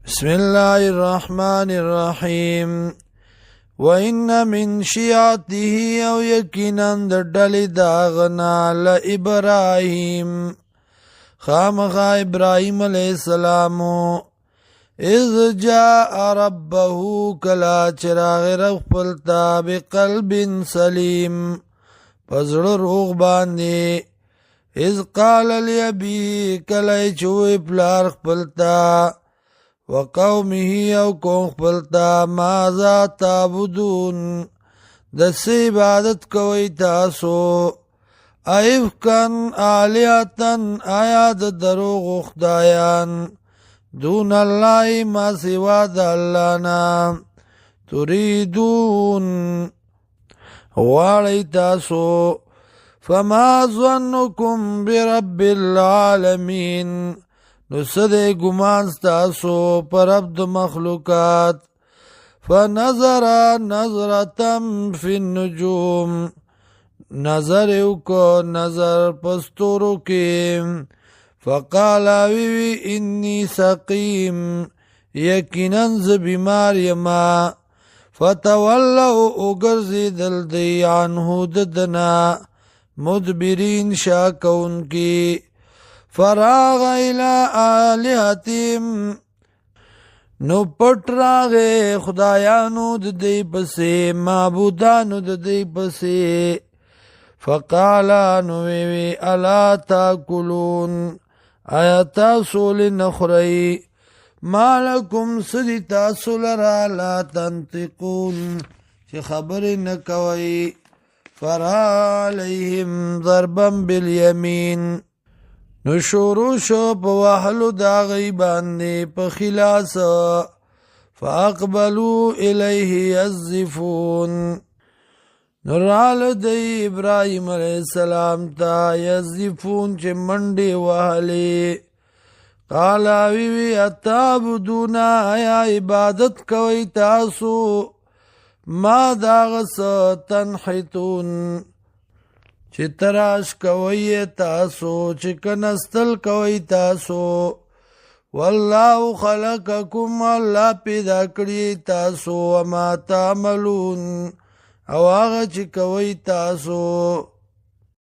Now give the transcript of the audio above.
بسم الله الرحمن الرحیم وَإِنَّ مِن شِيعَتِهِ او یقینا د ډلې داغنا لإبراهیم خامخا ابراهیم علیہ السلام اذ جاء ربه کلا چراغ رب پلتا بقلب سلیم پزړه روغ باندې اذ قال لأبي کلا چوي پلار خپلتا وقومه او قوم خپلتا ماذا تعبدون دس عبادت کوي تاسو ایفکن آلیاتن آیا د دروغ خدایان دون الله ما سوا د الله نه تريدون غواړئ تاسو فما ظنكم برب العالمین نو سده گمان ستاسو پر رب د مخلوقات فنظر نظرتم فی النجوم نظر اوکو نظر پستورو کی فقال وی انی سقیم یقینا ز بیمار یما فتولوا اگرزی دل دی عنه ددنا مدبرین شاکون کی فراغ الى آلهتهم نو پټ راغې خدایانو د دې پسې معبودانو د دې پسې فقال نو وی الا تاکلون آیا تاسو لنخرئ مالکم سدی تاسو لرا لا تنطقون چې خبر نه کوي فرا علیهم ضربا بالیمین نو شروع شو په وحلو دا غی باندې په خلاص فاقبلوا الیه یزفون نو رالو دی ابراهیم علیہ السلام تا یزفون چې منډې وهلې قال وی اتعبدون آیا عبادت کوي تاسو ما داغس تنحتون چې تراش کوي تاسو چې کنستل کوي تاسو والله خلقکم الله پیدا کړی تاسو وما تعملون او هغه چې کوي تاسو